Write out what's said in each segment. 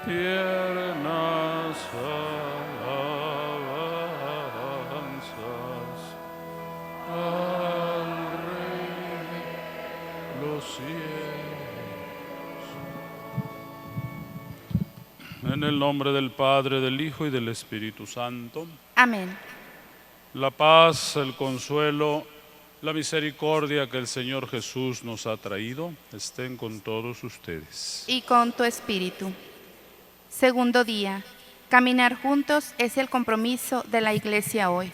tiernas alabanzas al Rey de los cielos. En el nombre del Padre, del Hijo y del Espíritu Santo. Amén. La paz, el consuelo, la misericordia que el Señor Jesús nos ha traído estén con todos ustedes. Y con tu espíritu. Segundo día. Caminar juntos es el compromiso de la Iglesia hoy.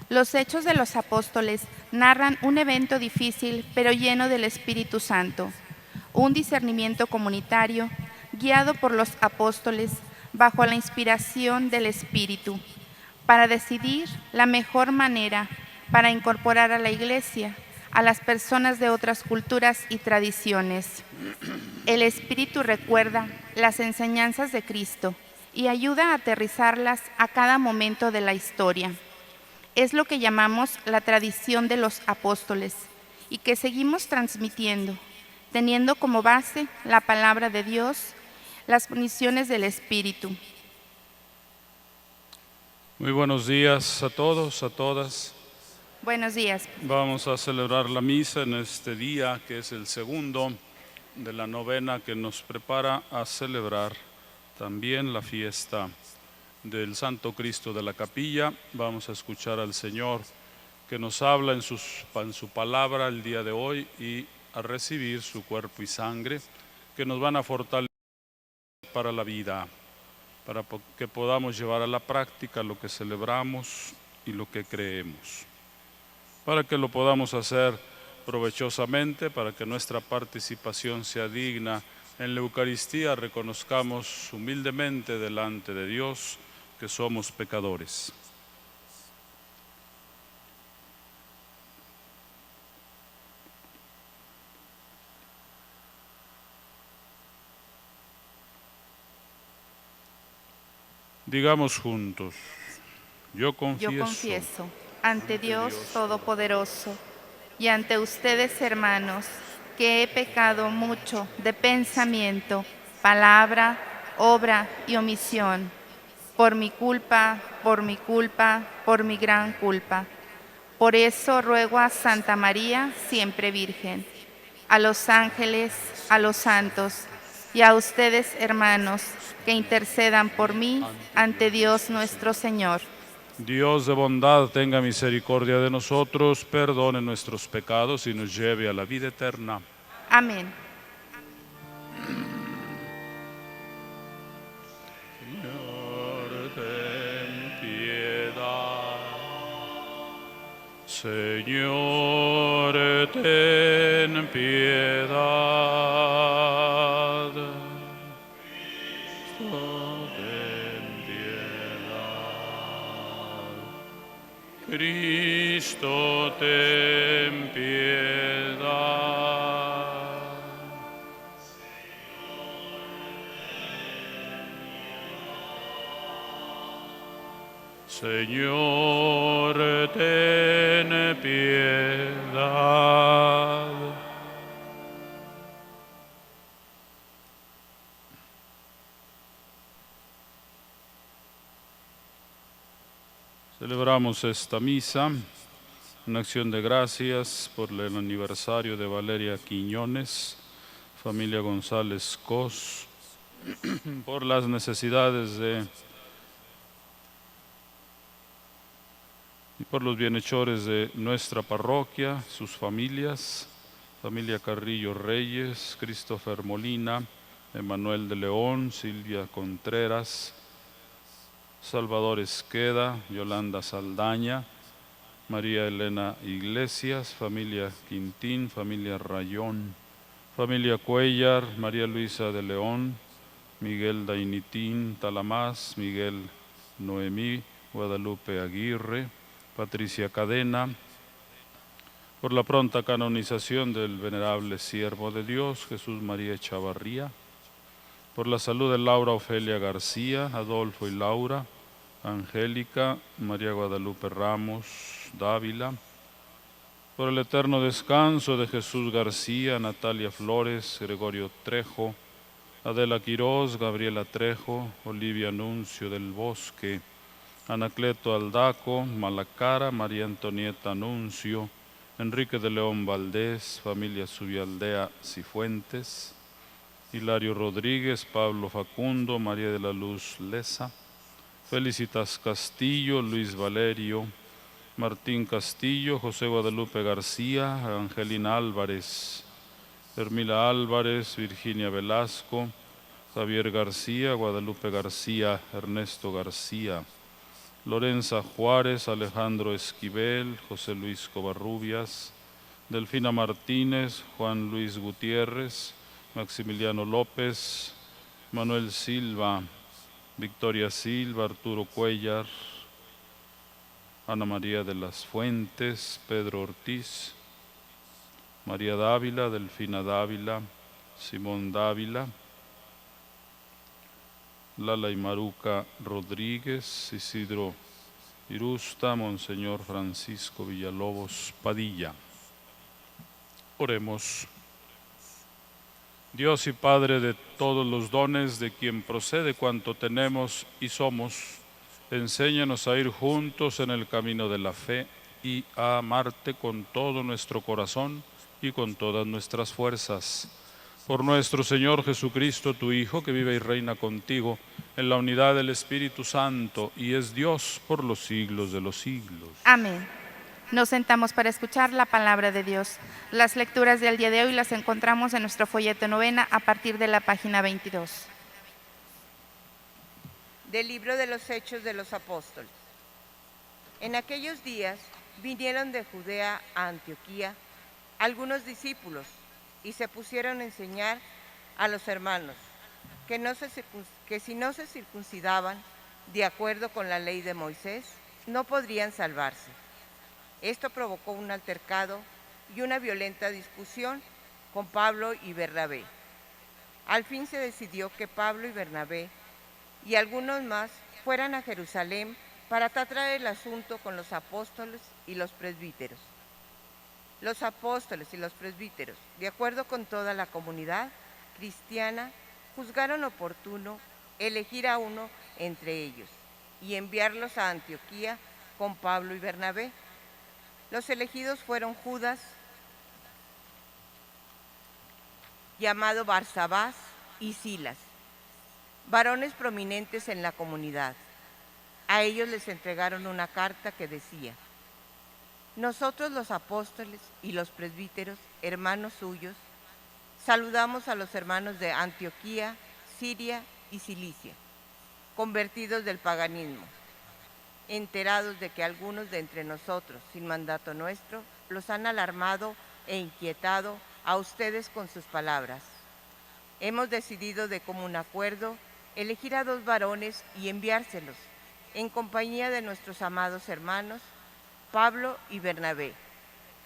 Los Hechos de los Apóstoles narran un evento difícil pero lleno del Espíritu Santo, un discernimiento comunitario guiado por los apóstoles bajo la inspiración del Espíritu, para decidir la mejor manera para incorporar a la Iglesia a las personas de otras culturas y tradiciones. El Espíritu recuerda las enseñanzas de Cristo y ayuda a aterrizarlas a cada momento de la historia. Es lo que llamamos la tradición de los apóstoles y que seguimos transmitiendo, teniendo como base la palabra de Dios, las misiones del Espíritu. Muy buenos días a todos, a todas. Buenos días. Vamos a celebrar la misa en este día, que es el segundo de la novena que nos prepara a celebrar también la fiesta del Santo Cristo de la Capilla. Vamos a escuchar al Señor que nos habla en su palabra el día de hoy y a recibir su cuerpo y sangre que nos van a fortalecer para la vida, para que podamos llevar a la práctica lo que celebramos y lo que creemos, para que lo podamos hacer provechosamente, para que nuestra participación sea digna en la Eucaristía, reconozcamos humildemente delante de Dios que somos pecadores. Digamos juntos: yo confieso ante Dios Todopoderoso y ante ustedes, hermanos, que he pecado mucho de pensamiento, palabra, obra y omisión, por mi culpa, por mi gran culpa. Por eso ruego a Santa María, siempre Virgen, a los ángeles, a los santos y a ustedes, hermanos, que intercedan por mí ante Dios nuestro Señor. Dios de bondad tenga misericordia de nosotros, perdone nuestros pecados y nos lleve a la vida eterna. Amén. Señor, ten piedad. Señor, ten piedad. Cristo, ten piedad. Señor, ten piedad. Celebramos esta misa en acción de gracias por el aniversario de Valeria Quiñones, familia González Cos, por las necesidades y por los bienhechores de nuestra parroquia, sus familias, familia Carrillo Reyes, Christopher Molina, Emanuel de León, Silvia Contreras, Salvador Esqueda, Yolanda Saldaña, María Elena Iglesias, familia Quintín, familia Rayón, familia Cuellar, María Luisa de León, Miguel Dainitín Talamás, Miguel Noemí, Guadalupe Aguirre, Patricia Cadena, por la pronta canonización del venerable siervo de Dios, Jesús María Chavarría, por la salud de Laura Ofelia García, Adolfo y Laura, Angélica, María Guadalupe Ramos Dávila, por el eterno descanso de Jesús García, Natalia Flores, Gregorio Trejo, Adela Quirós, Gabriela Trejo, Olivia Nuncio del Bosque, Anacleto Aldaco, Malacara, María Antonieta Nuncio, Enrique de León Valdés, familia Subialdea Cifuentes, Hilario Rodríguez, Pablo Facundo, María de la Luz Leza, Felicitas Castillo, Luis Valerio, Martín Castillo, José Guadalupe García, Angelina Álvarez, Hermila Álvarez, Virginia Velasco, Javier García, Guadalupe García, Ernesto García, Lorenza Juárez, Alejandro Esquivel, José Luis Covarrubias, Delfina Martínez, Juan Luis Gutiérrez, Maximiliano López, Manuel Silva, Victoria Silva, Arturo Cuellar, Ana María de las Fuentes, Pedro Ortiz, María Dávila, Delfina Dávila, Simón Dávila, Lala y Maruca Rodríguez, Isidro Irusta, Monseñor Francisco Villalobos Padilla. Oremos. Dios y Padre de todos los dones, de quien procede cuanto tenemos y somos, enséñanos a ir juntos en el camino de la fe y a amarte con todo nuestro corazón y con todas nuestras fuerzas. Por nuestro Señor Jesucristo, tu Hijo, que vive y reina contigo en la unidad del Espíritu Santo y es Dios por los siglos de los siglos. Amén. Nos sentamos para escuchar la palabra de Dios. Las lecturas del día de hoy las encontramos en nuestro folleto novena a partir de la página 22. Del libro de los Hechos de los Apóstoles. En aquellos días vinieron de Judea a Antioquía algunos discípulos y se pusieron a enseñar a los hermanos que si no se circuncidaban de acuerdo con la ley de Moisés, no podrían salvarse. Esto provocó un altercado y una violenta discusión con Pablo y Bernabé. Al fin se decidió que Pablo y Bernabé y algunos más fueran a Jerusalén para tratar el asunto con los apóstoles y los presbíteros. Los apóstoles y los presbíteros, de acuerdo con toda la comunidad cristiana, juzgaron oportuno elegir a uno entre ellos y enviarlos a Antioquía con Pablo y Bernabé. Los elegidos fueron Judas, llamado Barsabás, y Silas, varones prominentes en la comunidad. A ellos les entregaron una carta que decía: nosotros los apóstoles y los presbíteros, hermanos suyos, saludamos a los hermanos de Antioquía, Siria y Cilicia, convertidos del paganismo, enterados de que algunos de entre nosotros, sin mandato nuestro, los han alarmado e inquietado a ustedes con sus palabras. Hemos decidido de común acuerdo elegir a 2 varones y enviárselos, en compañía de nuestros amados hermanos, Pablo y Bernabé,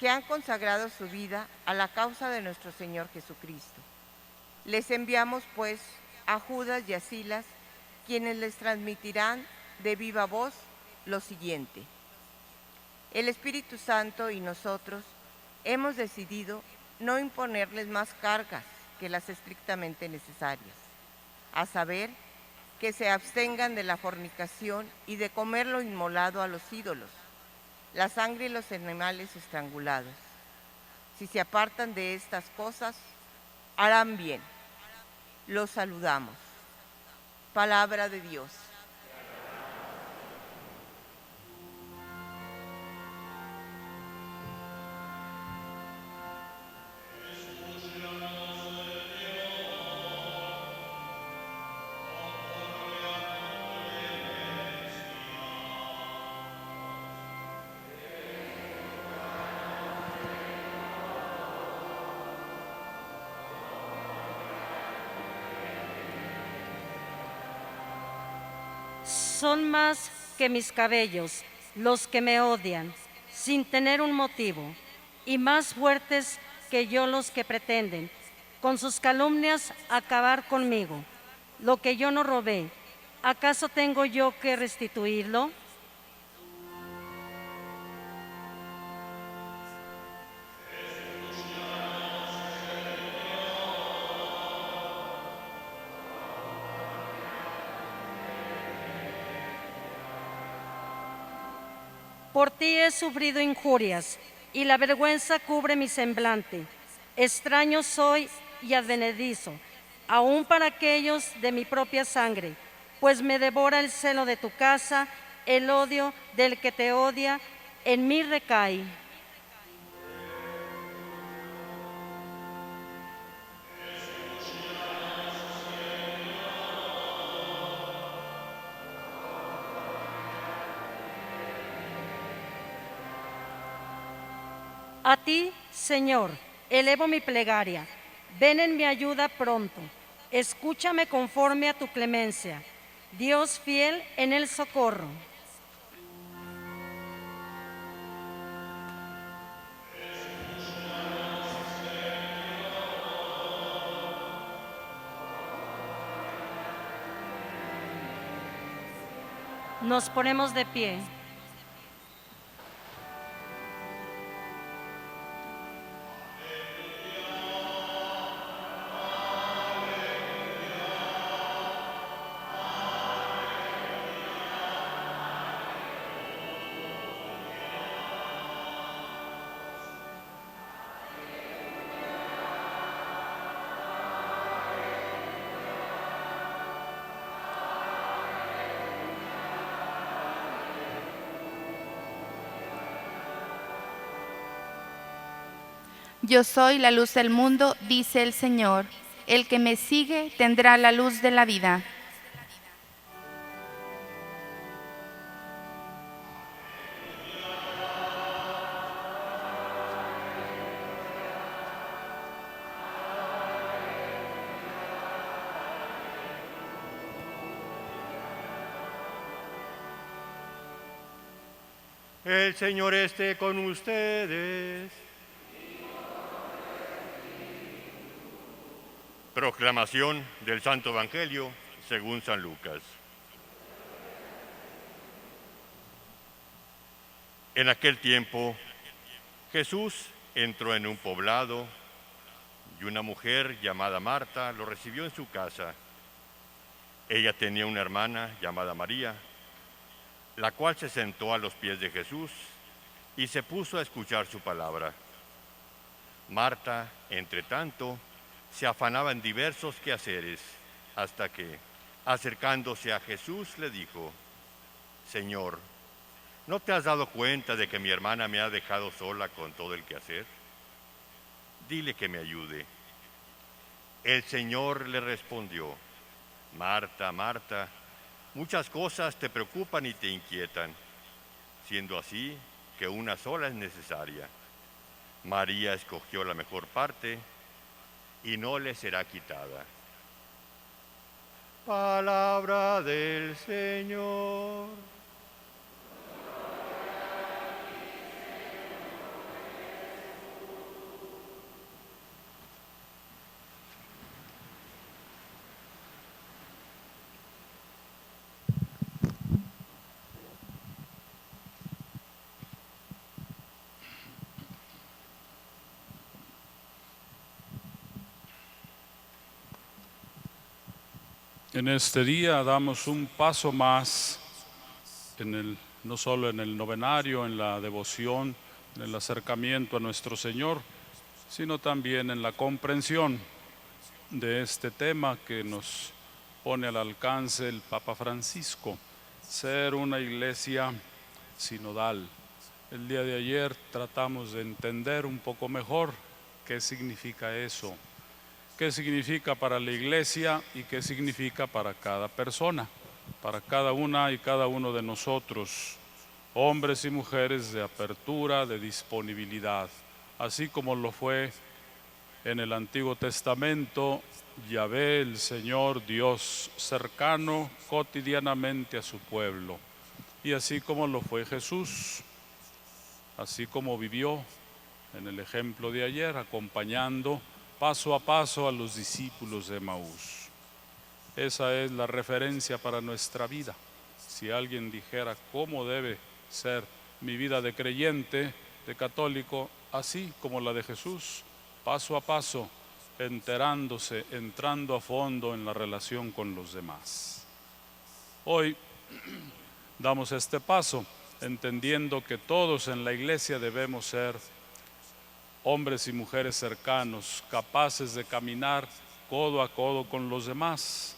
que han consagrado su vida a la causa de nuestro Señor Jesucristo. Les enviamos, pues, a Judas y a Silas, quienes les transmitirán de viva voz lo siguiente: el Espíritu Santo y nosotros hemos decidido no imponerles más cargas que las estrictamente necesarias, a saber, que se abstengan de la fornicación y de comer lo inmolado a los ídolos, la sangre y los animales estrangulados. Si se apartan de estas cosas, harán bien. Los saludamos. Palabra de Dios. Son más que mis cabellos los que me odian, sin tener un motivo, y más fuertes que yo los que pretenden, con sus calumnias, acabar conmigo. Lo que yo no robé, ¿acaso tengo yo que restituirlo? Por ti he sufrido injurias, y la vergüenza cubre mi semblante. Extraño soy y advenedizo, aun para aquellos de mi propia sangre, pues me devora el celo de tu casa, el odio del que te odia, en mí recae. A ti, Señor, elevo mi plegaria. Ven en mi ayuda pronto. Escúchame conforme a tu clemencia. Dios fiel en el socorro. Nos ponemos de pie. Yo soy la luz del mundo, dice el Señor. El que me sigue tendrá la luz de la vida. El Señor esté con ustedes. Proclamación del Santo Evangelio según San Lucas. En aquel tiempo, Jesús entró en un poblado y una mujer llamada Marta lo recibió en su casa. Ella tenía una hermana llamada María, la cual se sentó a los pies de Jesús y se puso a escuchar su palabra. Marta, entre tanto, se afanaba en diversos quehaceres, hasta que, acercándose a Jesús, le dijo: Señor, ¿no te has dado cuenta de que mi hermana me ha dejado sola con todo el quehacer? Dile que me ayude. El Señor le respondió: Marta, Marta, muchas cosas te preocupan y te inquietan, siendo así que una sola es necesaria. María escogió la mejor parte y no le será quitada. Palabra del Señor. En este día damos un paso más, no solo en el novenario, en la devoción, en el acercamiento a nuestro Señor, sino también en la comprensión de este tema que nos pone al alcance el Papa Francisco, ser una iglesia sinodal. El día de ayer tratamos de entender un poco mejor qué significa eso. ¿Qué significa para la iglesia y qué significa para cada persona, para cada una y cada uno de nosotros, hombres y mujeres de apertura, de disponibilidad, así como lo fue en el Antiguo Testamento Yahvé, el Señor Dios, cercano cotidianamente a su pueblo, y así como lo fue Jesús, así como vivió en el ejemplo de ayer, acompañando paso a paso a los discípulos de Emaús. Esa es la referencia para nuestra vida. Si alguien dijera cómo debe ser mi vida de creyente, de católico, así como la de Jesús, paso a paso, enterándose, entrando a fondo en la relación con los demás. Hoy damos este paso entendiendo que todos en la iglesia debemos ser hombres y mujeres cercanos, capaces de caminar codo a codo con los demás.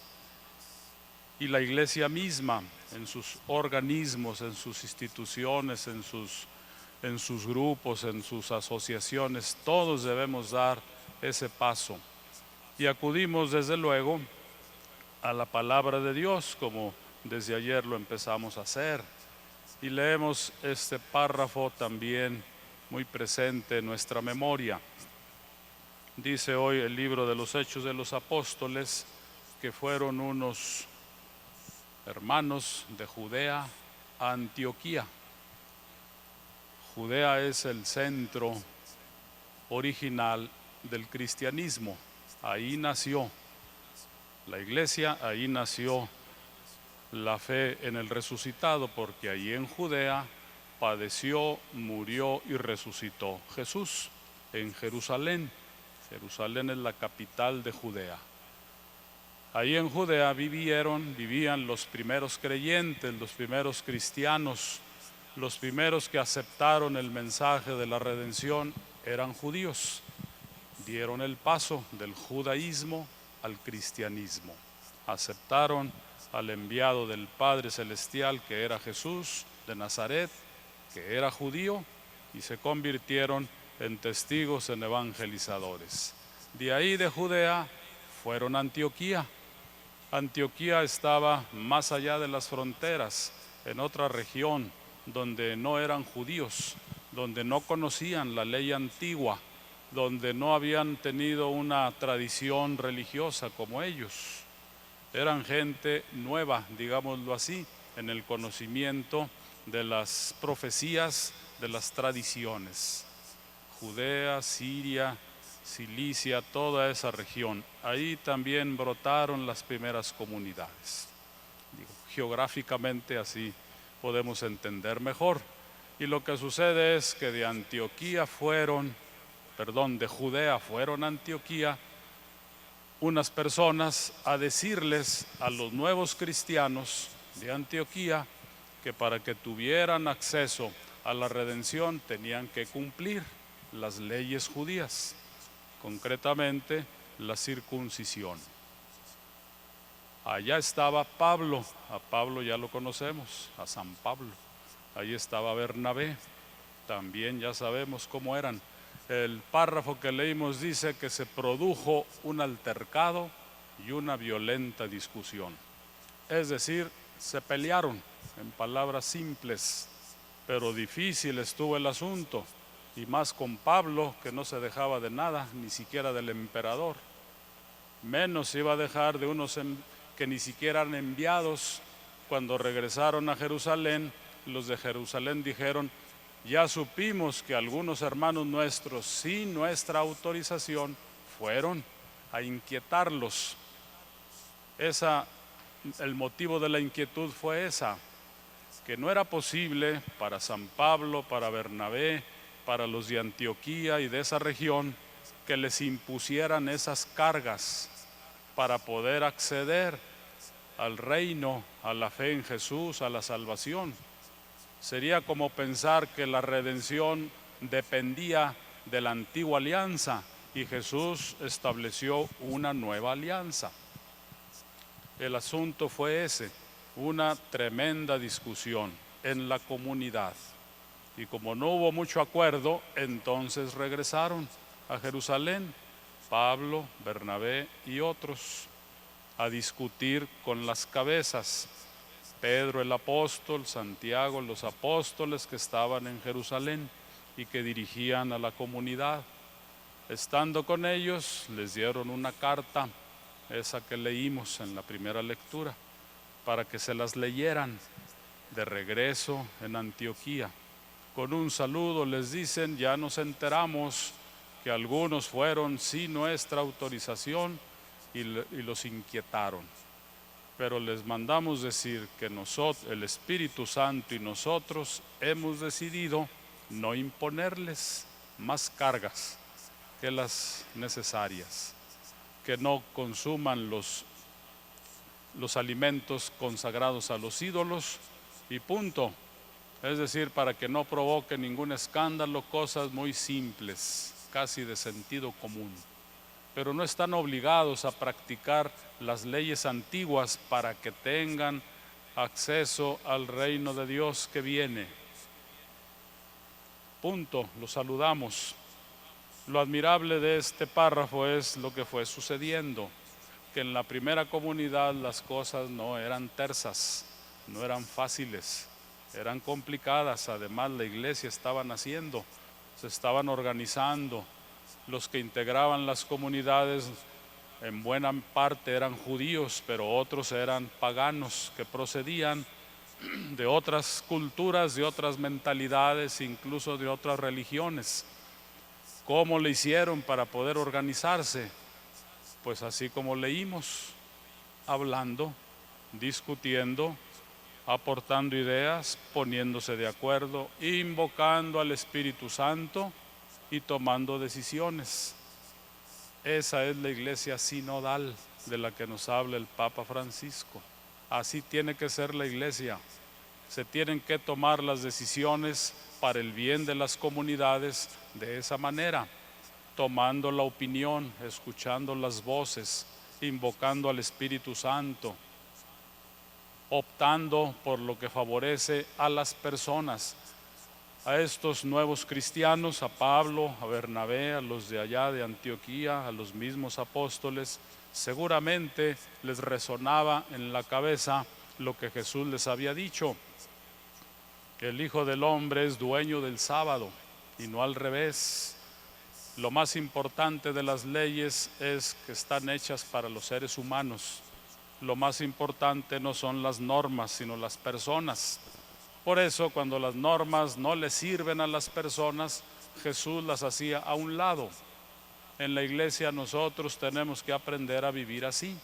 Y la iglesia misma, en sus organismos, en sus instituciones, en sus grupos, en sus asociaciones, todos debemos dar ese paso. Y acudimos desde luego a la palabra de Dios, como desde ayer lo empezamos a hacer. Y leemos este párrafo también muy presente en nuestra memoria. Dice hoy el libro de los Hechos de los Apóstoles que fueron unos hermanos de Judea a Antioquía. Judea es el centro original del cristianismo. Ahí nació la iglesia, ahí nació la fe en el resucitado, porque allí en Judea padeció, murió y resucitó Jesús, en Jerusalén. Jerusalén es la capital de Judea. Ahí en Judea vivían los primeros creyentes, los primeros cristianos, los primeros que aceptaron el mensaje de la redención eran judíos. Dieron el paso del judaísmo al cristianismo. Aceptaron al enviado del Padre Celestial, que era Jesús de Nazaret, que era judío, y se convirtieron en testigos, en evangelizadores. De ahí de Judea fueron a Antioquía. Antioquía estaba más allá de las fronteras, en otra región donde no eran judíos, donde no conocían la ley antigua, donde no habían tenido una tradición religiosa como ellos. Eran gente nueva, digámoslo así, en el conocimiento de las profecías, de las tradiciones. Judea, Siria, Cilicia, toda esa región. Ahí también brotaron las primeras comunidades. Geográficamente así podemos entender mejor. Y lo que sucede es que de Judea fueron a Antioquía unas personas a decirles a los nuevos cristianos de Antioquía que para que tuvieran acceso a la redención tenían que cumplir las leyes judías, concretamente la circuncisión. Allá estaba Pablo, a Pablo ya lo conocemos, a San Pablo. Ahí estaba Bernabé, también ya sabemos cómo eran. El párrafo que leímos dice que se produjo un altercado y una violenta discusión. Es decir, se pelearon, en palabras simples, pero difícil estuvo el asunto, y más con Pablo, que no se dejaba de nada, ni siquiera del emperador. Menos se iba a dejar de unos que ni siquiera eran enviados. Cuando regresaron a Jerusalén, los de Jerusalén dijeron: ya supimos que algunos hermanos nuestros, sin nuestra autorización, fueron a inquietarlos. El motivo de la inquietud fue que no era posible para San Pablo, para Bernabé, para los de Antioquía y de esa región, que les impusieran esas cargas para poder acceder al reino, a la fe en Jesús, a la salvación. Sería como pensar que la redención dependía de la antigua alianza y Jesús estableció una nueva alianza. El asunto fue ese, una tremenda discusión en la comunidad. Y como no hubo mucho acuerdo, entonces regresaron a Jerusalén, Pablo, Bernabé y otros, a discutir con las cabezas. Pedro el apóstol, Santiago, los apóstoles que estaban en Jerusalén y que dirigían a la comunidad. Estando con ellos, les dieron una carta, esa que leímos en la primera lectura, para que se las leyeran de regreso en Antioquía. Con un saludo les dicen: ya nos enteramos que algunos fueron sin nuestra autorización y los inquietaron. Pero les mandamos decir que el Espíritu Santo y nosotros hemos decidido no imponerles más cargas que las necesarias, que no consuman los alimentos consagrados a los ídolos y punto. Es decir, para que no provoque ningún escándalo, cosas muy simples, casi de sentido común. Pero no están obligados a practicar las leyes antiguas para que tengan acceso al reino de Dios que viene. Punto, lo saludamos. Lo admirable de este párrafo es lo que fue sucediendo, que en la primera comunidad las cosas no eran tersas, no eran fáciles, eran complicadas. Además, la iglesia estaba naciendo, se estaban organizando. Los que integraban las comunidades en buena parte eran judíos, pero otros eran paganos que procedían de otras culturas, de otras mentalidades, incluso de otras religiones. ¿Cómo le hicieron para poder organizarse? Pues así como leímos, hablando, discutiendo, aportando ideas, poniéndose de acuerdo, invocando al Espíritu Santo y tomando decisiones. Esa es la iglesia sinodal de la que nos habla el Papa Francisco. Así tiene que ser la iglesia. Se tienen que tomar las decisiones para el bien de las comunidades de esa manera, tomando la opinión, escuchando las voces, invocando al Espíritu Santo, optando por lo que favorece a las personas. A estos nuevos cristianos, a Pablo, a Bernabé, a los de allá de Antioquía, a los mismos apóstoles, seguramente les resonaba en la cabeza lo que Jesús les había dicho, que el Hijo del Hombre es dueño del sábado y no al revés. Lo más importante de las leyes es que están hechas para los seres humanos. Lo más importante no son las normas, sino las personas. Por eso, cuando las normas no le sirven a las personas, Jesús las hacía a un lado. En la iglesia nosotros tenemos que aprender a vivir así,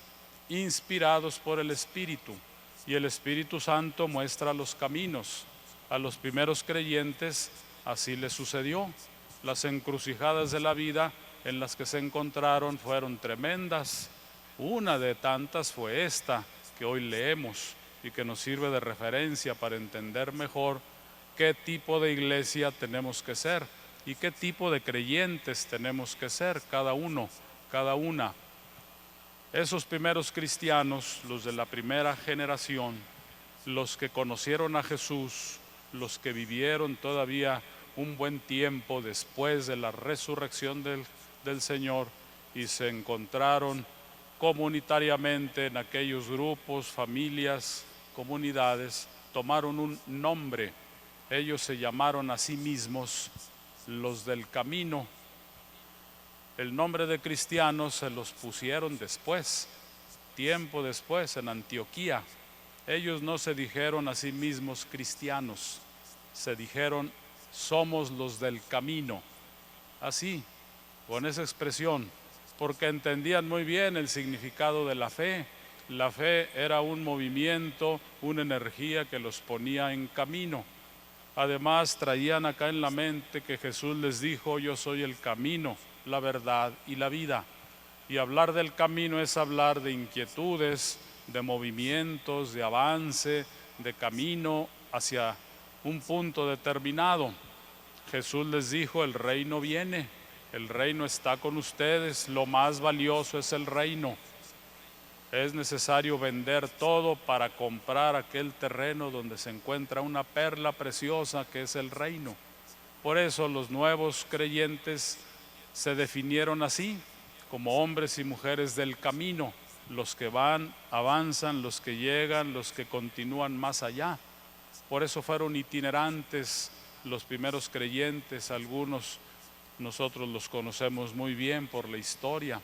inspirados por el Espíritu. Y el Espíritu Santo muestra los caminos. A los primeros creyentes así les sucedió. Las encrucijadas de la vida en las que se encontraron fueron tremendas. Una de tantas fue esta que hoy leemos y que nos sirve de referencia para entender mejor qué tipo de iglesia tenemos que ser y qué tipo de creyentes tenemos que ser, cada uno, cada una. Esos primeros cristianos, los de la primera generación, los que conocieron a Jesús, los que vivieron todavía un buen tiempo después de la resurrección del Señor y se encontraron comunitariamente en aquellos grupos, familias, comunidades, tomaron un nombre. Ellos se llamaron a sí mismos los del camino. El nombre de cristianos se los pusieron después, tiempo después, en Antioquía. Ellos no se dijeron a sí mismos cristianos, se dijeron somos los del camino. Así, con esa expresión, porque entendían muy bien el significado de la fe. La fe era un movimiento, una energía que los ponía en camino. Además, traían acá en la mente que Jesús les dijo, yo soy el camino, la verdad y la vida. Y hablar del camino es hablar de inquietudes, de movimientos, de avance, de camino hacia un punto determinado. Jesús les dijo, el reino viene, el reino está con ustedes, lo más valioso es el reino. Es necesario vender todo para comprar aquel terreno donde se encuentra una perla preciosa que es el reino. Por eso los nuevos creyentes se definieron así, como hombres y mujeres del camino, los que van, avanzan, los que llegan, los que continúan más allá. Por eso fueron itinerantes los primeros creyentes, algunos nosotros los conocemos muy bien por la historia.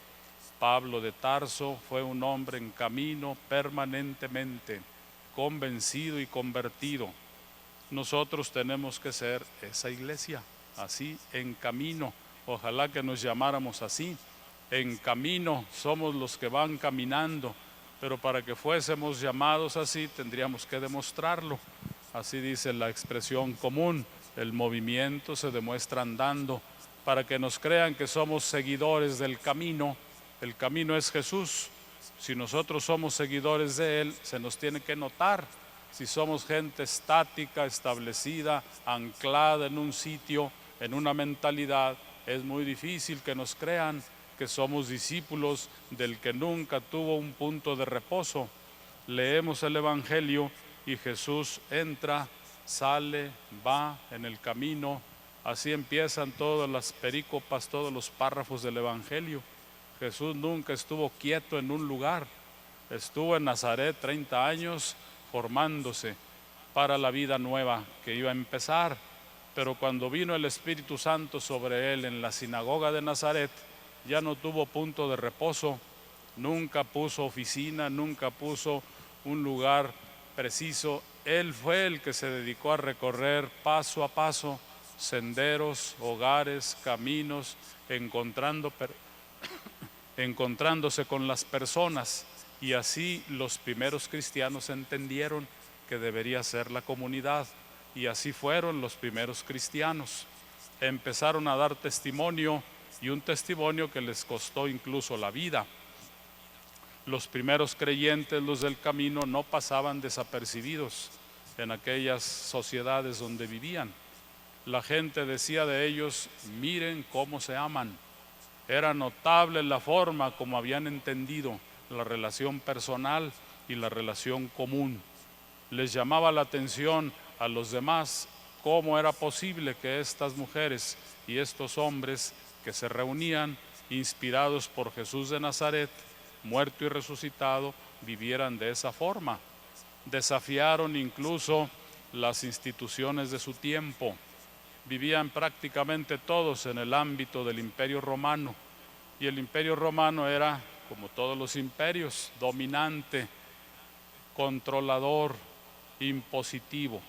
Pablo de Tarso fue un hombre en camino permanentemente, convencido y convertido. Nosotros tenemos que ser esa iglesia, así, en camino. Ojalá que nos llamáramos así. En camino somos los que van caminando, pero para que fuésemos llamados así tendríamos que demostrarlo. Así dice la expresión común, el movimiento se demuestra andando. Para que nos crean que somos seguidores del camino, el camino es Jesús. Si nosotros somos seguidores de Él, se nos tiene que notar. Si somos gente estática, establecida, anclada en un sitio, en una mentalidad, es muy difícil que nos crean que somos discípulos del que nunca tuvo un punto de reposo. Leemos el Evangelio y Jesús entra, sale, va en el camino. Así empiezan todas las perícopas, todos los párrafos del Evangelio. Jesús nunca estuvo quieto en un lugar. Estuvo en Nazaret 30 años formándose para la vida nueva que iba a empezar. Pero cuando vino el Espíritu Santo sobre él en la sinagoga de Nazaret, ya no tuvo punto de reposo, nunca puso oficina, nunca puso un lugar preciso. Él fue el que se dedicó a recorrer paso a paso senderos, hogares, caminos, encontrándose con las personas. Y así los primeros cristianos entendieron que debería ser la comunidad. Y así fueron los primeros cristianos. Empezaron a dar testimonio, y un testimonio que les costó incluso la vida. Los primeros creyentes, los del camino, no pasaban desapercibidos en aquellas sociedades donde vivían. La gente decía de ellos: miren cómo se aman. Era notable la forma como habían entendido la relación personal y la relación común. Les llamaba la atención a los demás cómo era posible que estas mujeres y estos hombres que se reunían, inspirados por Jesús de Nazaret, muerto y resucitado, vivieran de esa forma. Desafiaron incluso las instituciones de su tiempo. Vivían prácticamente todos en el ámbito del Imperio Romano, y el Imperio Romano era, como todos los imperios, dominante, controlador, impositivo.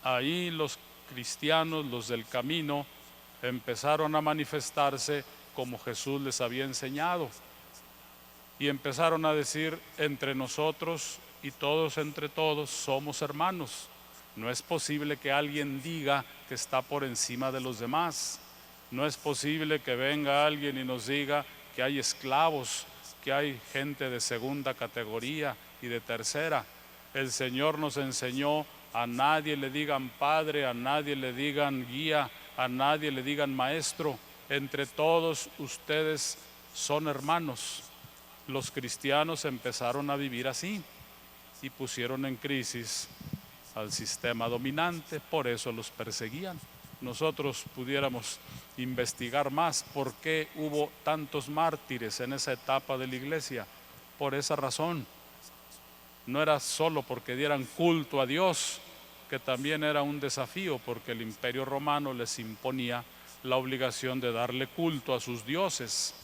Ahí los cristianos, los del camino, empezaron a manifestarse como Jesús les había enseñado, y empezaron a decir: entre nosotros y todos entre todos somos hermanos. No es posible que alguien diga que está por encima de los demás. No es posible que venga alguien y nos diga que hay esclavos, que hay gente de segunda categoría y de tercera. El Señor nos enseñó: a nadie le digan padre, a nadie le digan guía, a nadie le digan maestro. Entre todos ustedes son hermanos. Los cristianos empezaron a vivir así y pusieron en crisis al sistema dominante, por eso los perseguían. Nosotros pudiéramos investigar más por qué hubo tantos mártires en esa etapa de la iglesia. Por esa razón. No era solo porque dieran culto a Dios, que también era un desafío, porque el Imperio Romano les imponía la obligación de darle culto a sus dioses.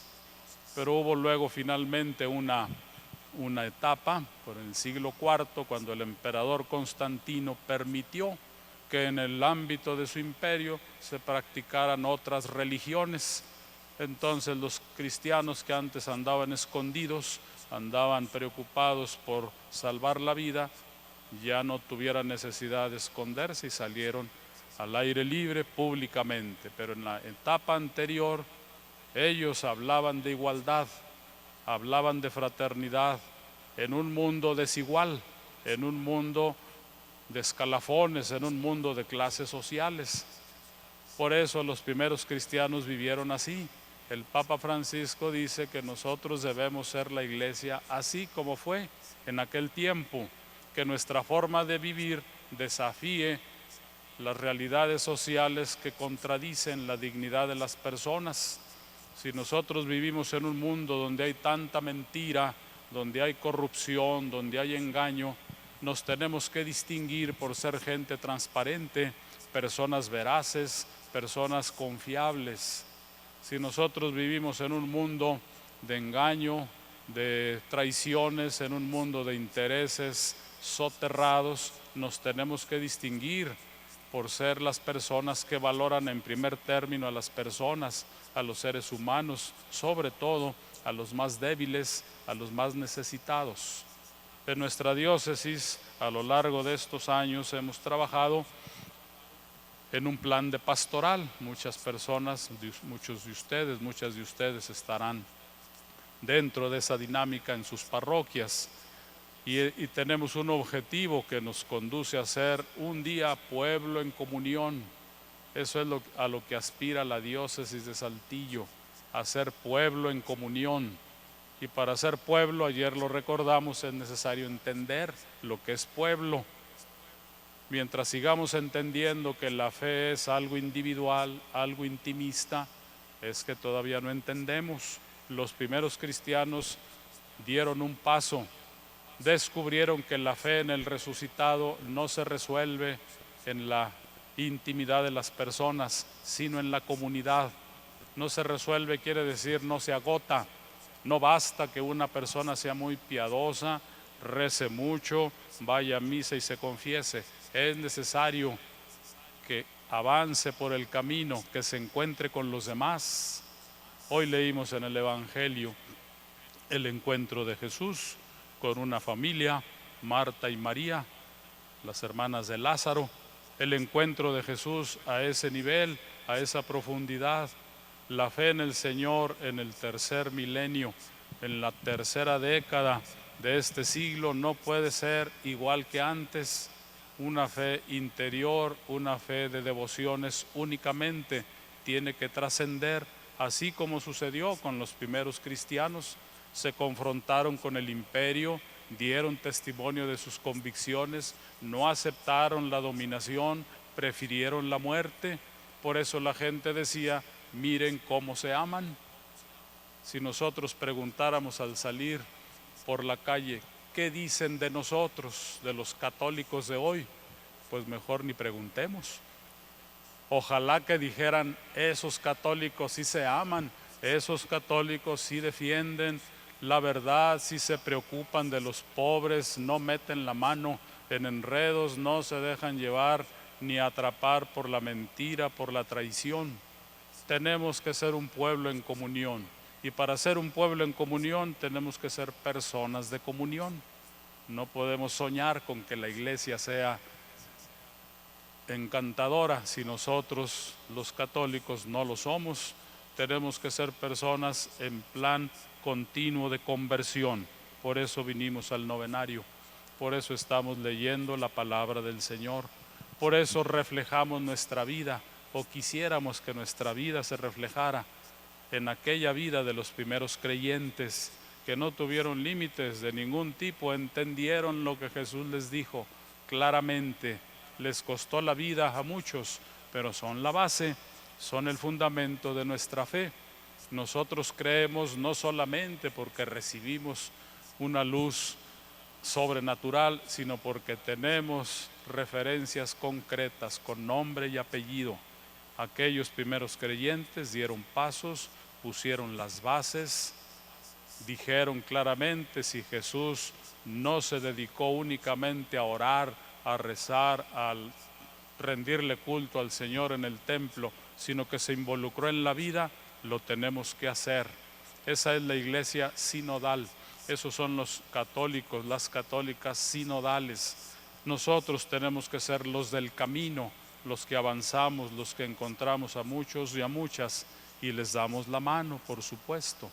Pero hubo luego finalmente una etapa, por el siglo IV, cuando el emperador Constantino permitió que en el ámbito de su imperio se practicaran otras religiones. Entonces los cristianos que antes andaban escondidos, andaban preocupados por salvar la vida, ya no tuvieran necesidad de esconderse y salieron al aire libre públicamente. Pero en la etapa anterior ellos hablaban de igualdad, hablaban de fraternidad en un mundo desigual, en un mundo de escalafones, en un mundo de clases sociales. Por eso los primeros cristianos vivieron así. El Papa Francisco dice que nosotros debemos ser la iglesia así como fue en aquel tiempo, que nuestra forma de vivir desafíe las realidades sociales que contradicen la dignidad de las personas. Si nosotros vivimos en un mundo donde hay tanta mentira, donde hay corrupción, donde hay engaño, nos tenemos que distinguir por ser gente transparente, personas veraces, personas confiables. Si nosotros vivimos en un mundo de engaño, de traiciones, en un mundo de intereses soterrados, nos tenemos que distinguir por ser las personas que valoran en primer término a las personas, a los seres humanos, sobre todo a los más débiles, a los más necesitados. En nuestra diócesis, a lo largo de estos años, hemos trabajado en un plan de pastoral. Muchas personas, muchas de ustedes estarán dentro de esa dinámica en sus parroquias. y tenemos un objetivo que nos conduce a ser un día pueblo en comunión. Eso es a lo que aspira la diócesis de Saltillo, a ser pueblo en comunión. Y para ser pueblo, ayer lo recordamos, es necesario entender lo que es pueblo. Mientras sigamos entendiendo que la fe es algo individual, algo intimista, es que todavía no entendemos. Los primeros cristianos dieron un paso, descubrieron que la fe en el resucitado no se resuelve en la intimidad de las personas, sino en la comunidad. No se resuelve quiere decir no se agota. No basta que una persona sea muy piadosa, rece mucho, vaya a misa y se confiese. Es necesario que avance por el camino, que se encuentre con los demás. Hoy leímos en el Evangelio el encuentro de Jesús con una familia, Marta y María, las hermanas de Lázaro. El encuentro de Jesús a ese nivel, a esa profundidad. La fe en el Señor en el tercer milenio, en la tercera década de este siglo, no puede ser igual que antes. Una fe interior, una fe de devociones únicamente, tiene que trascender, así como sucedió con los primeros cristianos. Se confrontaron con el imperio, dieron testimonio de sus convicciones, no aceptaron la dominación, prefirieron la muerte. Por eso la gente decía: miren cómo se aman. Si nosotros preguntáramos al salir por la calle, ¿qué dicen de nosotros, de los católicos de hoy? Pues mejor ni preguntemos. Ojalá que dijeran: esos católicos sí se aman, esos católicos sí defienden la verdad, sí se preocupan de los pobres, no meten la mano en enredos, no se dejan llevar ni atrapar por la mentira, por la traición. Tenemos que ser un pueblo en comunión, y para ser un pueblo en comunión tenemos que ser personas de comunión. No podemos soñar con que la iglesia sea encantadora si nosotros los católicos no lo somos. Tenemos que ser personas en plan continuo de conversión. Por eso vinimos al novenario, por eso estamos leyendo la palabra del Señor, por eso reflejamos nuestra vida, o quisiéramos que nuestra vida se reflejara en aquella vida de los primeros creyentes que no tuvieron límites de ningún tipo, entendieron lo que Jesús les dijo claramente. Les costó la vida a muchos, pero son la base, son el fundamento de nuestra fe. Nosotros creemos no solamente porque recibimos una luz sobrenatural, sino porque tenemos referencias concretas con nombre y apellido. Aquellos primeros creyentes dieron pasos, pusieron las bases, dijeron claramente: si Jesús no se dedicó únicamente a orar, a rezar, a rendirle culto al Señor en el templo, sino que se involucró en la vida, lo tenemos que hacer. Esa es la iglesia sinodal. Esos son los católicos, las católicas sinodales. Nosotros tenemos que ser los del camino, los que avanzamos, los que encontramos a muchos y a muchas y les damos la mano, por supuesto.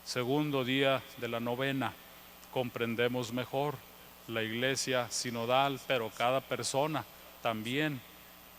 Segundo día de la novena, comprendemos mejor la iglesia sinodal, pero cada persona también.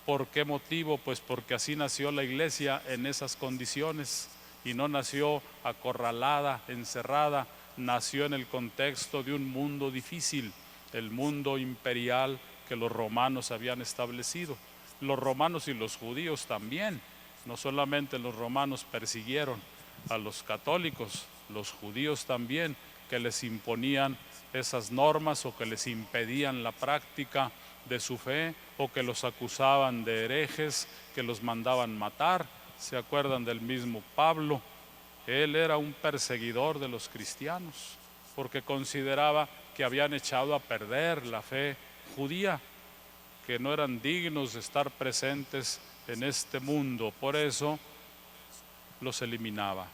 ¿Por qué motivo? Pues porque así nació la iglesia, en esas condiciones, y no nació acorralada, encerrada, nació en el contexto de un mundo difícil, el mundo imperial que los romanos habían establecido. Los romanos y los judíos también, no solamente los romanos persiguieron a los católicos, los judíos también, que les imponían esas normas o que les impedían la práctica de su fe, o que los acusaban de herejes, que los mandaban matar. ¿Se acuerdan del mismo Pablo? Él era un perseguidor de los cristianos porque consideraba que habían echado a perder la fe judía, que no eran dignos de estar presentes en este mundo. Por eso los eliminaba.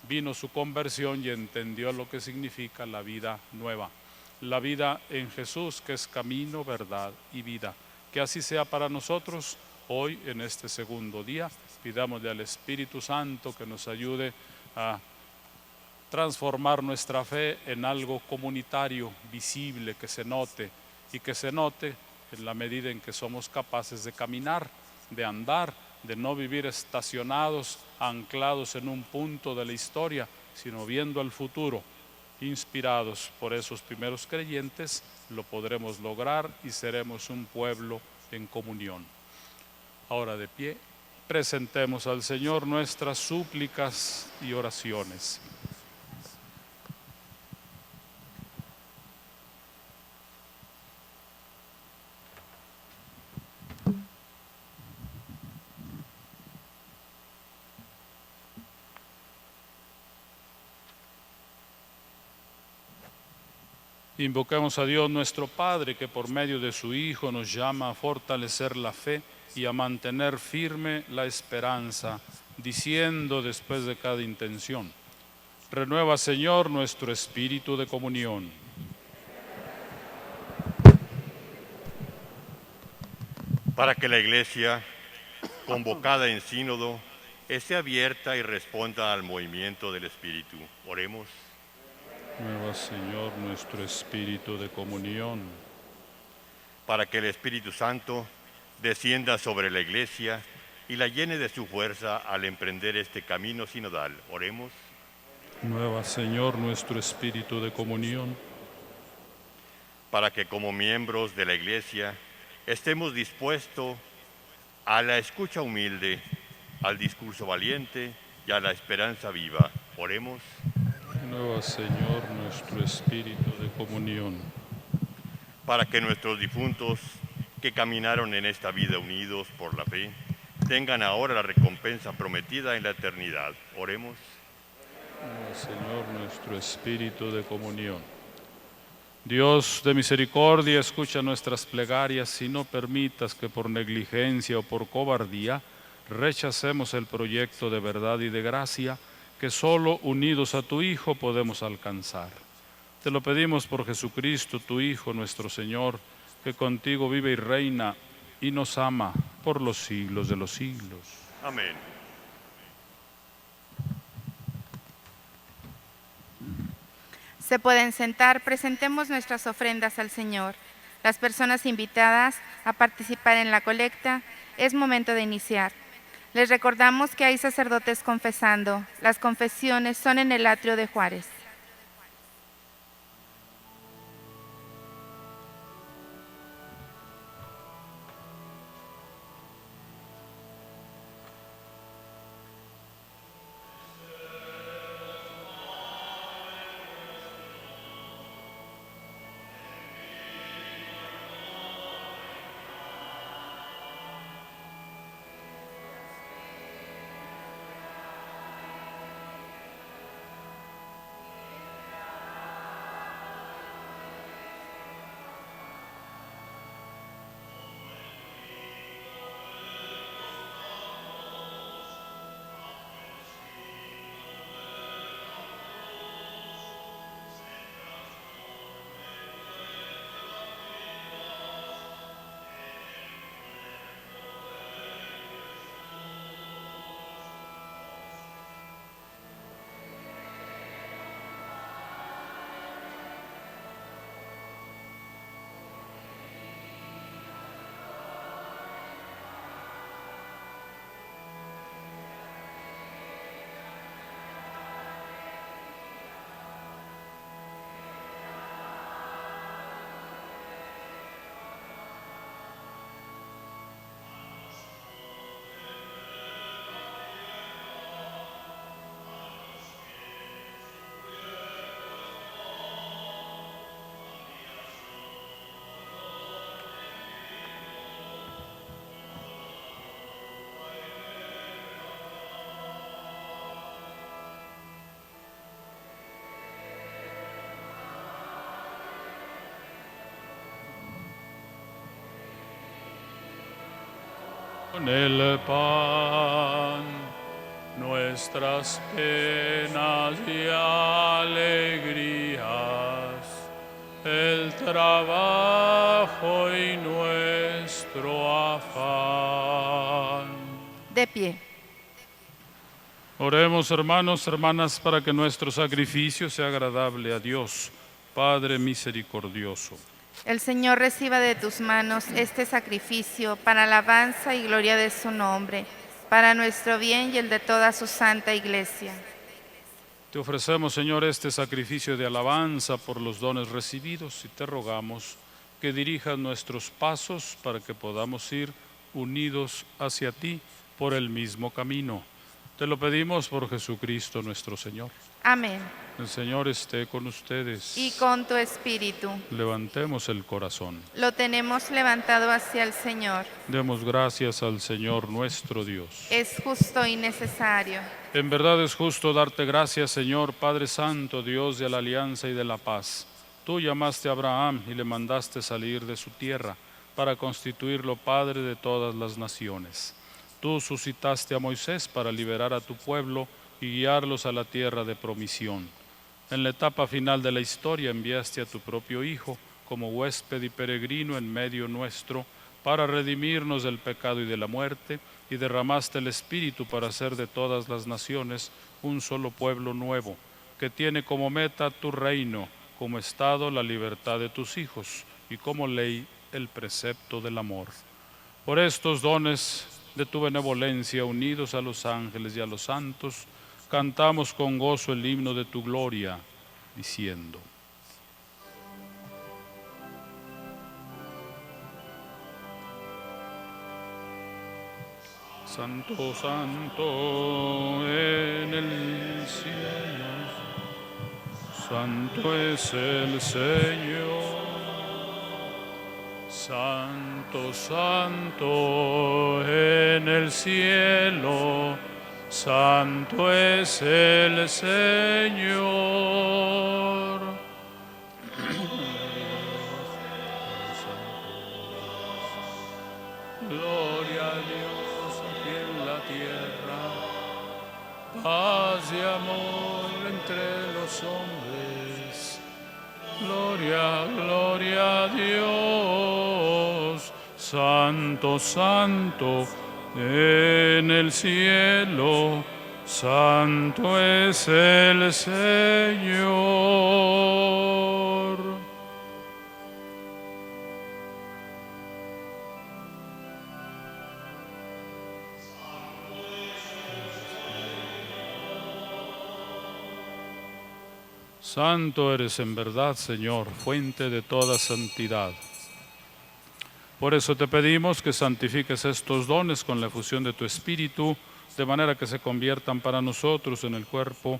Vino su conversión y entendió lo que significa la vida nueva, la vida en Jesús, que es camino, verdad y vida. Que así sea para nosotros hoy, en este segundo día. Pidámosle al Espíritu Santo que nos ayude a transformar nuestra fe en algo comunitario, visible, que se note, y que se note en la medida en que somos capaces de caminar, de andar, de no vivir estacionados, anclados en un punto de la historia, sino viendo al futuro. Inspirados por esos primeros creyentes, lo podremos lograr y seremos un pueblo en comunión. Ahora de pie, presentemos al Señor nuestras súplicas y oraciones. Invoquemos a Dios nuestro Padre, que por medio de su Hijo nos llama a fortalecer la fe y a mantener firme la esperanza, diciendo después de cada intención: renueva, Señor, nuestro espíritu de comunión. Para que la Iglesia, convocada en sínodo, esté abierta y responda al movimiento del Espíritu. Oremos. Renueva, Señor, nuestro espíritu de comunión. Para que el Espíritu Santo descienda sobre la Iglesia y la llene de su fuerza al emprender este camino sinodal. Oremos. Renueva, Señor, nuestro espíritu de comunión. Para que como miembros de la Iglesia estemos dispuestos a la escucha humilde, al discurso valiente y a la esperanza viva. Oremos. Renueva, Señor, nuestro espíritu de comunión. Para que nuestros difuntos que caminaron en esta vida unidos por la fe tengan ahora la recompensa prometida en la eternidad. Oremos. Renueva, Señor, nuestro espíritu de comunión. Dios de misericordia, escucha nuestras plegarias y no permitas que por negligencia o por cobardía rechacemos el proyecto de verdad y de gracia que solo unidos a tu Hijo podemos alcanzar. Te lo pedimos por Jesucristo, tu Hijo, nuestro Señor, que contigo vive y reina y nos ama por los siglos de los siglos. Amén. Se pueden sentar, presentemos nuestras ofrendas al Señor. Las personas invitadas a participar en la colecta, es momento de iniciar. Les recordamos que hay sacerdotes confesando. Las confesiones son en el atrio de Juárez. Con el pan, nuestras penas y alegrías, el trabajo y nuestro afán. De pie. Oremos, hermanos, hermanas, para que nuestro sacrificio sea agradable a Dios, Padre misericordioso. El Señor reciba de tus manos este sacrificio para alabanza y gloria de su nombre, para nuestro bien y el de toda su santa Iglesia. Te ofrecemos, Señor, este sacrificio de alabanza por los dones recibidos y te rogamos que dirijas nuestros pasos para que podamos ir unidos hacia ti por el mismo camino. Te lo pedimos por Jesucristo nuestro Señor. Amén. El Señor esté con ustedes. Y con tu espíritu. Levantemos el corazón. Lo tenemos levantado hacia el Señor. Demos gracias al Señor nuestro Dios. Es justo y necesario. En verdad es justo darte gracias, Señor, Padre Santo, Dios de la alianza y de la paz. Tú llamaste a Abraham y le mandaste salir de su tierra para constituirlo Padre de todas las naciones. Tú suscitaste a Moisés para liberar a tu pueblo y guiarlos a la tierra de promisión. En la etapa final de la historia enviaste a tu propio Hijo como huésped y peregrino en medio nuestro para redimirnos del pecado y de la muerte, y derramaste el Espíritu para hacer de todas las naciones un solo pueblo nuevo, que tiene como meta tu reino, como estado la libertad de tus hijos y como ley el precepto del amor. Por estos dones de tu benevolencia, unidos a los ángeles y a los santos, cantamos con gozo el himno de tu gloria, diciendo: Santo, santo en el cielo, santo es el Señor. Santo, santo en el cielo, santo es el Señor. Gloria a Dios aquí en la tierra, paz y amor entre los hombres. Gloria, gloria a Dios. Santo, santo en el cielo, santo es el Señor. Santo eres en verdad, Señor, fuente de toda santidad. Por eso te pedimos que santifiques estos dones con la efusión de tu Espíritu, de manera que se conviertan para nosotros en el cuerpo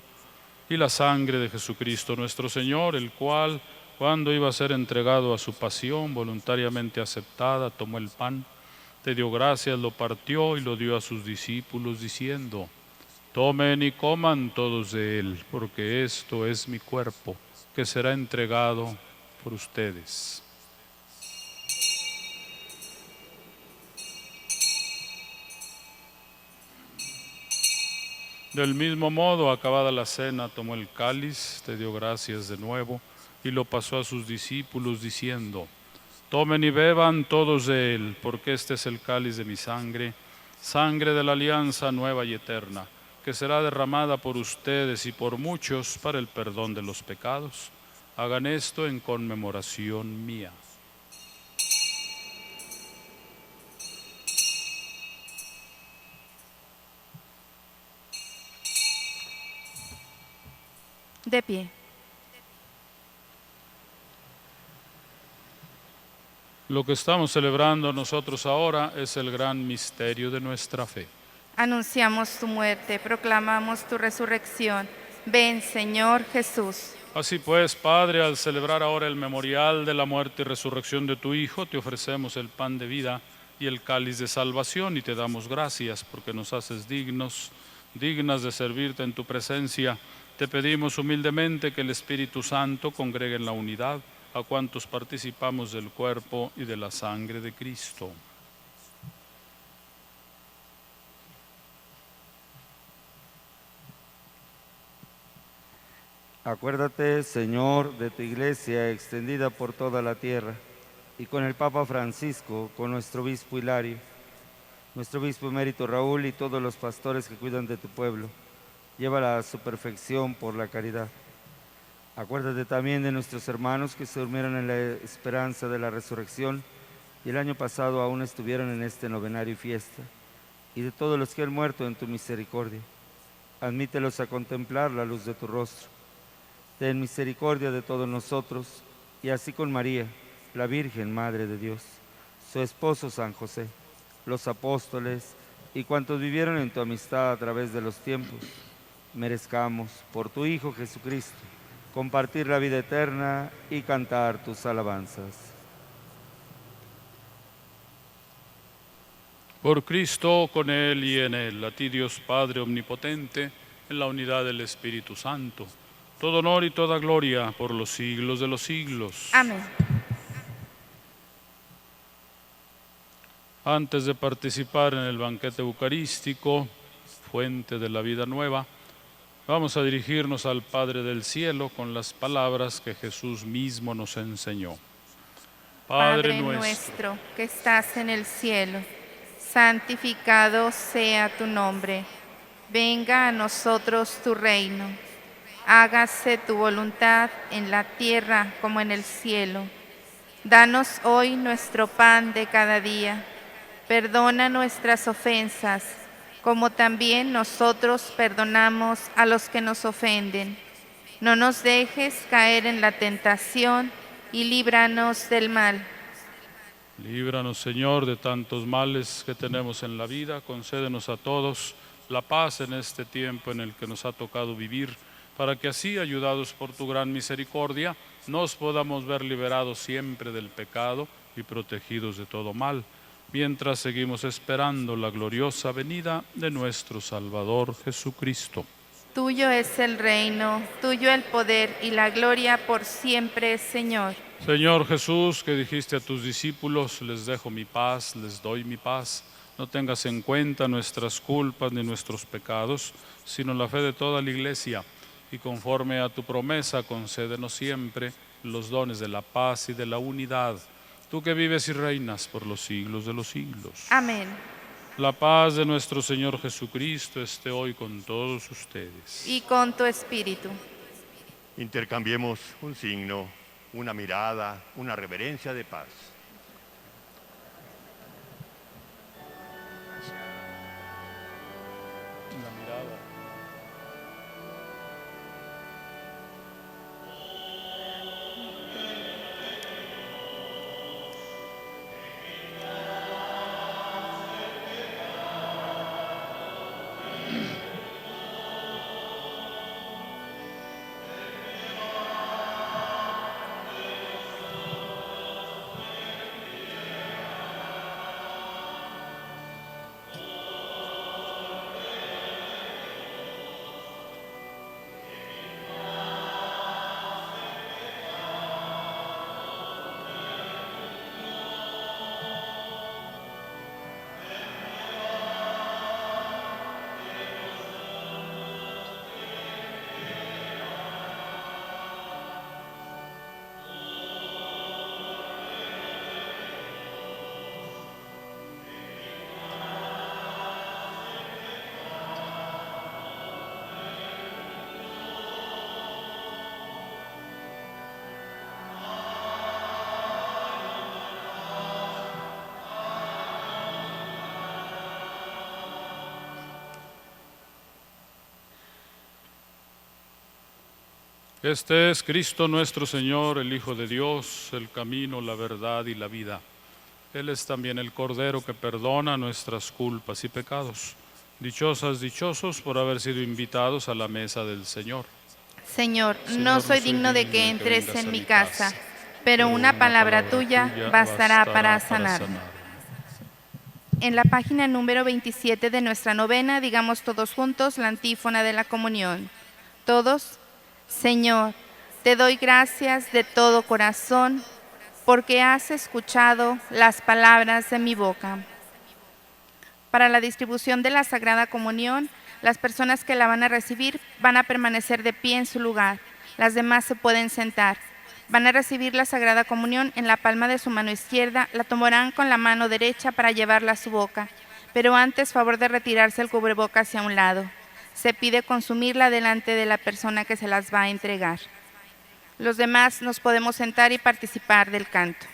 y la sangre de Jesucristo nuestro Señor, el cual, cuando iba a ser entregado a su pasión voluntariamente aceptada, tomó el pan, te dio gracias, lo partió y lo dio a sus discípulos, diciendo: Tomen y coman todos de él, porque esto es mi cuerpo, que será entregado por ustedes. Del mismo modo, acabada la cena, tomó el cáliz, te dio gracias de nuevo, y lo pasó a sus discípulos, diciendo: Tomen y beban todos de él, porque este es el cáliz de mi sangre, sangre de la alianza nueva y eterna, que será derramada por ustedes y por muchos para el perdón de los pecados. Hagan esto en conmemoración mía. De pie. Lo que estamos celebrando nosotros ahora es el gran misterio de nuestra fe. Anunciamos tu muerte, proclamamos tu resurrección. Ven, Señor Jesús. Así pues, Padre, al celebrar ahora el memorial de la muerte y resurrección de tu Hijo, te ofrecemos el pan de vida y el cáliz de salvación, y te damos gracias porque nos haces dignas de servirte en tu presencia. Te pedimos humildemente que el Espíritu Santo congregue en la unidad a cuantos participamos del cuerpo y de la sangre de Cristo. Acuérdate, Señor, de tu iglesia extendida por toda la tierra, y con el Papa Francisco, con nuestro obispo Hilario, nuestro obispo emérito Raúl y todos los pastores que cuidan de tu pueblo. llévala a su perfección por la caridad. Acuérdate también de nuestros hermanos que se durmieron en la esperanza de la resurrección y el año pasado aún estuvieron en este novenario y fiesta, y de todos los que han muerto en tu misericordia. Admítelos a contemplar la luz de tu rostro. Ten misericordia de todos nosotros, y así con María, la Virgen Madre de Dios, su esposo San José, los apóstoles y cuantos vivieron en tu amistad a través de los tiempos, merezcamos, por tu Hijo Jesucristo, compartir la vida eterna y cantar tus alabanzas. Por Cristo, con Él y en Él, a ti Dios Padre Omnipotente, en la unidad del Espíritu Santo, todo honor y toda gloria por los siglos de los siglos. Amén. Antes de participar en el banquete eucarístico, fuente de la vida nueva, vamos a dirigirnos al Padre del Cielo con las palabras que Jesús mismo nos enseñó. Padre nuestro que estás en el cielo, santificado sea tu nombre. Venga a nosotros tu reino. Hágase tu voluntad en la tierra como en el cielo. Danos hoy nuestro pan de cada día. Perdona nuestras ofensas, como también nosotros perdonamos a los que nos ofenden. No nos dejes caer en la tentación y líbranos del mal. Líbranos, Señor, de tantos males que tenemos en la vida. Concédenos a todos la paz en este tiempo en el que nos ha tocado vivir, para que así, ayudados por tu gran misericordia, nos podamos ver liberados siempre del pecado y protegidos de todo mal, mientras seguimos esperando la gloriosa venida de nuestro Salvador Jesucristo. Tuyo es el reino, tuyo el poder y la gloria por siempre, Señor. Señor Jesús, que dijiste a tus discípulos, les dejo mi paz, les doy mi paz. No tengas en cuenta nuestras culpas ni nuestros pecados, sino la fe de toda la Iglesia. Y conforme a tu promesa, concédenos siempre los dones de la paz y de la unidad. Tú que vives y reinas por los siglos de los siglos. Amén. La paz de nuestro Señor Jesucristo esté hoy con todos ustedes. Y con tu espíritu. Intercambiemos un signo, una mirada, una reverencia de paz. Este es Cristo nuestro Señor, el Hijo de Dios, el camino, la verdad y la vida. Él es también el Cordero que perdona nuestras culpas y pecados. Dichosas, dichosos por haber sido invitados a la mesa del Señor. Señor, no soy digno de que entres en mi casa, pero una palabra tuya bastará para sanarme. En la página número 27 de nuestra novena, digamos todos juntos la antífona de la comunión. Todos. Señor, te doy gracias de todo corazón porque has escuchado las palabras de mi boca. Para la distribución de la Sagrada Comunión, las personas que la van a recibir van a permanecer de pie en su lugar. Las demás se pueden sentar. Van a recibir la Sagrada Comunión en la palma de su mano izquierda, la tomarán con la mano derecha para llevarla a su boca, pero antes favor de retirarse el cubreboca hacia un lado. se pide consumirla delante de la persona que se las va a entregar. Los demás nos podemos sentar y participar del canto.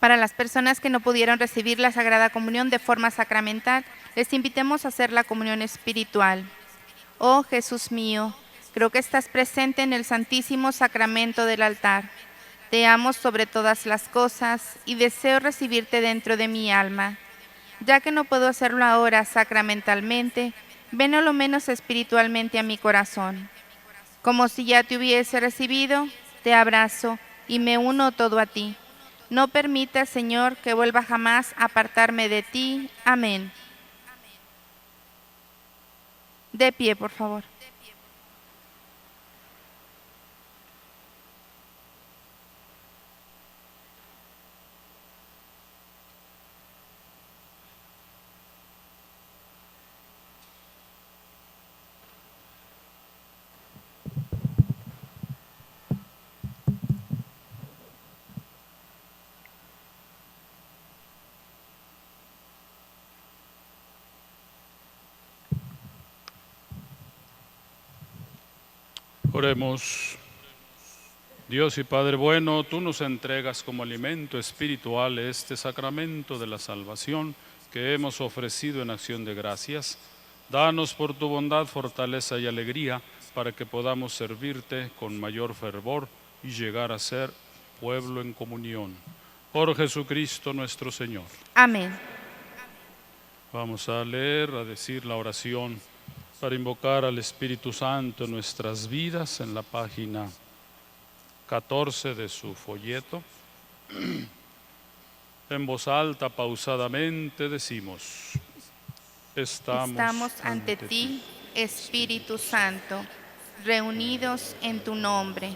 Para las personas que no pudieron recibir la Sagrada Comunión de forma sacramental, les invitemos a hacer la comunión espiritual. Oh Jesús mío, creo que estás presente en el Santísimo Sacramento del altar. Te amo sobre todas las cosas y deseo recibirte dentro de mi alma. Ya que no puedo hacerlo ahora sacramentalmente, ven a lo menos espiritualmente a mi corazón. Como si ya te hubiese recibido, te abrazo y me uno todo a ti. No permitas, Señor, que vuelva jamás a apartarme de ti. Amén. De pie, por favor. Oremos. Dios y Padre bueno, tú nos entregas como alimento espiritual este sacramento de la salvación que hemos ofrecido en acción de gracias. Danos por tu bondad, fortaleza y alegría para que podamos servirte con mayor fervor y llegar a ser pueblo en comunión. Por Jesucristo nuestro Señor. Amén. Vamos a leer, a decir la oración para invocar al Espíritu Santo en nuestras vidas en la página 14 de su folleto. En voz alta, pausadamente, decimos: Estamos ante ti, Espíritu Santo, reunidos en tu nombre.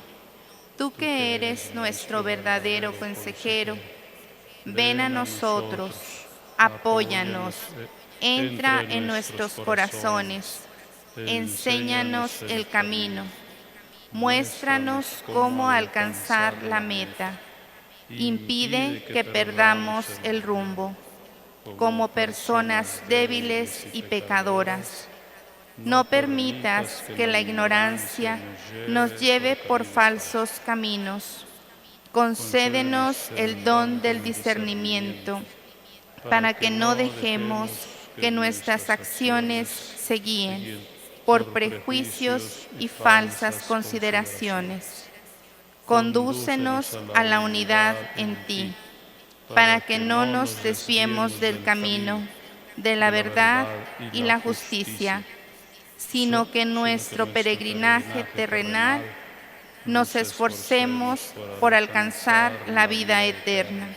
Tú que eres nuestro verdadero consejero, ven a nosotros, apóyanos, entra en nuestros corazones, enséñanos el camino, muéstranos cómo alcanzar la meta, impide que perdamos el rumbo, como personas débiles y pecadoras. No permitas que la ignorancia nos lleve por falsos caminos. Concédenos el don del discernimiento, para que no dejemos que nuestras acciones se guíen por prejuicios y falsas consideraciones. Condúcenos a la unidad en ti, para que no nos desviemos del camino de la verdad y la justicia, sino que en nuestro peregrinaje terrenal nos esforcemos por alcanzar la vida eterna.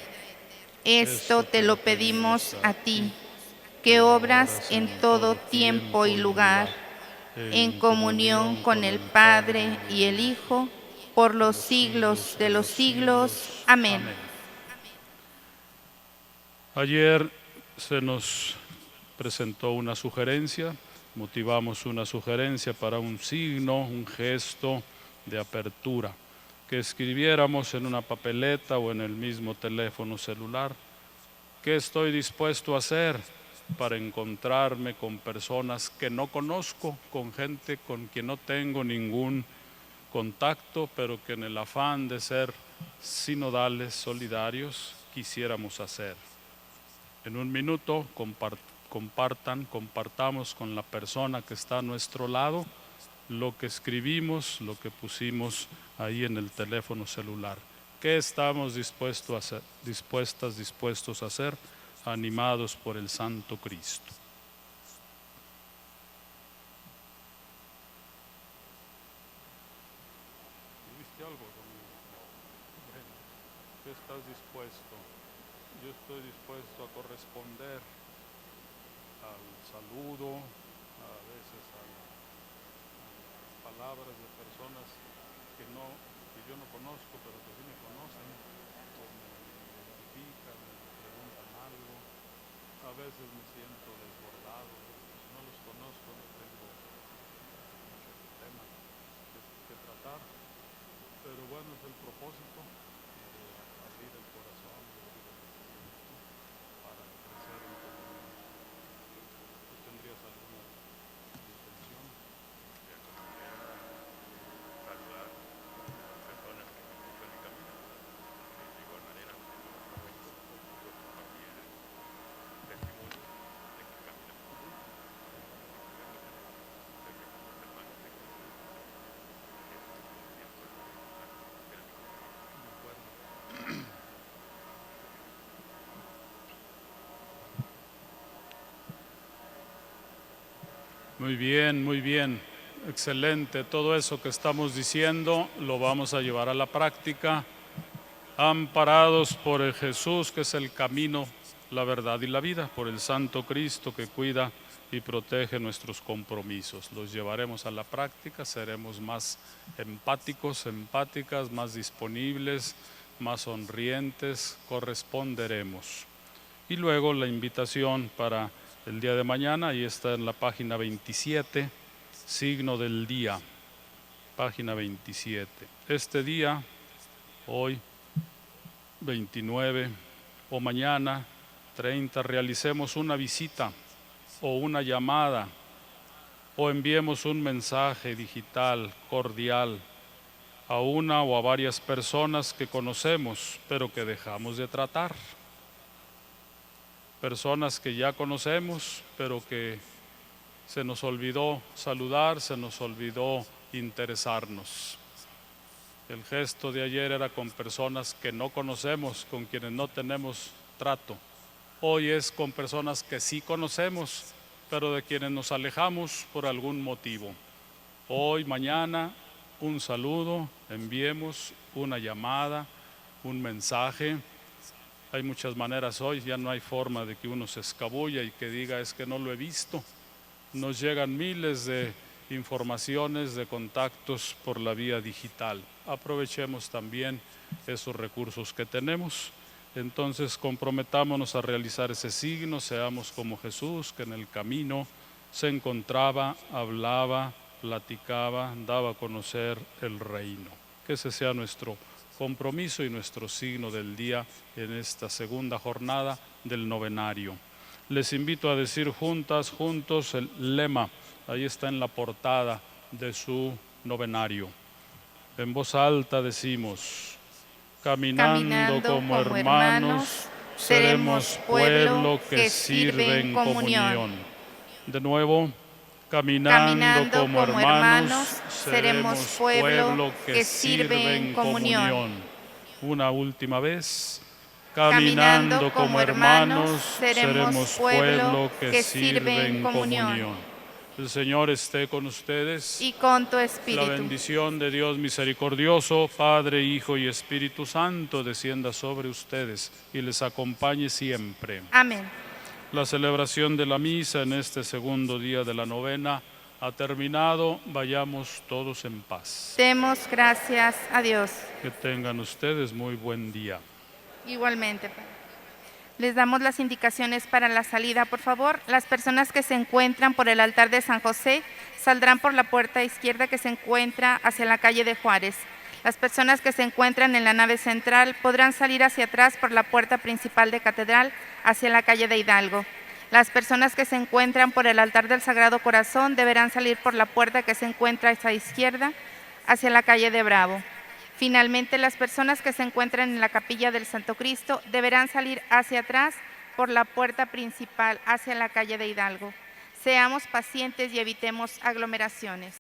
Esto te lo pedimos a ti, que obras en todo tiempo y lugar, en comunión con el Padre y el Hijo, por los siglos de los siglos. Amén. Ayer se nos presentó una sugerencia, motivamos una sugerencia para un signo, un gesto de apertura, que escribiéramos en una papeleta o en el mismo teléfono celular. ¿Qué estoy dispuesto a hacer para encontrarme con personas que no conozco, con gente con quien no tengo ningún contacto, pero que en el afán de ser sinodales, solidarios, quisiéramos hacer? En un minuto compartamos con la persona que está a nuestro lado lo que escribimos, lo que pusimos ahí en el teléfono celular. ¿Qué estamos dispuestos a hacer, animados por el Santo Cristo? ¿Viste algo, Domingo? Bueno, ¿qué estás dispuesto? Yo estoy dispuesto a corresponder al saludo, a veces a las palabras de personas que yo no conozco, pero que sí me conocen, o me identifican, me preguntan algo. A veces me siento desbordado, no los conozco, no tengo mucho tema que tratar, pero bueno, es el propósito de abrir el corazón, de abrir el espíritu para crecer en comunión. ¿Tú tendrías alguna intención? De acompañar, saludar a personas que me cruzan el camino. De igual manera, Muy bien, muy bien. Excelente. Todo eso que estamos diciendo lo vamos a llevar a la práctica, amparados por el Jesús, que es el camino, la verdad y la vida, por el Santo Cristo que cuida y protege nuestros compromisos. Los llevaremos a la práctica, seremos más empáticos, empáticas, más disponibles, más sonrientes, corresponderemos. Y luego la invitación para el día de mañana, ahí está en la página 27, signo del día, página 27. Este día, hoy, 29, o mañana, 30, realicemos una visita o una llamada o enviemos un mensaje digital cordial a una o a varias personas que conocemos, pero que dejamos de tratar. Personas que ya conocemos, pero que se nos olvidó saludar, se nos olvidó interesarnos. El gesto de ayer era con personas que no conocemos, con quienes no tenemos trato. Hoy es con personas que sí conocemos, pero de quienes nos alejamos por algún motivo. Hoy, mañana, un saludo, enviemos una llamada, un mensaje. Hay muchas maneras hoy, ya no hay forma de que uno se escabulla y que diga es que no lo he visto. Nos llegan miles de informaciones, de contactos por la vía digital. Aprovechemos también esos recursos que tenemos. Entonces comprometámonos a realizar ese signo, seamos como Jesús, que en el camino se encontraba, hablaba, platicaba, daba a conocer el reino. Que ese sea nuestro compromiso y nuestro signo del día en esta segunda jornada del novenario. Les invito a decir juntas, juntos, el lema. Ahí está en la portada de su novenario. En voz alta decimos: caminando como hermanos, seremos pueblo que sirve en comunión. De nuevo, caminando como hermanos, seremos pueblo que sirve en comunión. Una última vez. Caminando como hermanos, seremos pueblo que sirve en comunión. El Señor esté con ustedes. Y con tu La espíritu. bendición de Dios misericordioso, Padre, Hijo y Espíritu Santo, descienda sobre ustedes y les acompañe siempre. Amén. La celebración de la misa en este segundo día de la novena ha terminado. Vayamos todos en paz. Demos gracias a Dios. Que tengan ustedes muy buen día. Igualmente, Padre. Les damos las indicaciones para la salida, por favor. Las personas que se encuentran por el altar de San José saldrán por la puerta izquierda que se encuentra hacia la calle de Juárez. Las personas que se encuentran en la nave central podrán salir hacia atrás por la puerta principal de Catedral hacia la calle de Hidalgo. Las personas que se encuentran por el altar del Sagrado Corazón deberán salir por la puerta que se encuentra a esa izquierda hacia la calle de Bravo. Finalmente, las personas que se encuentran en la capilla del Santo Cristo deberán salir hacia atrás por la puerta principal hacia la calle de Hidalgo. Seamos pacientes y evitemos aglomeraciones.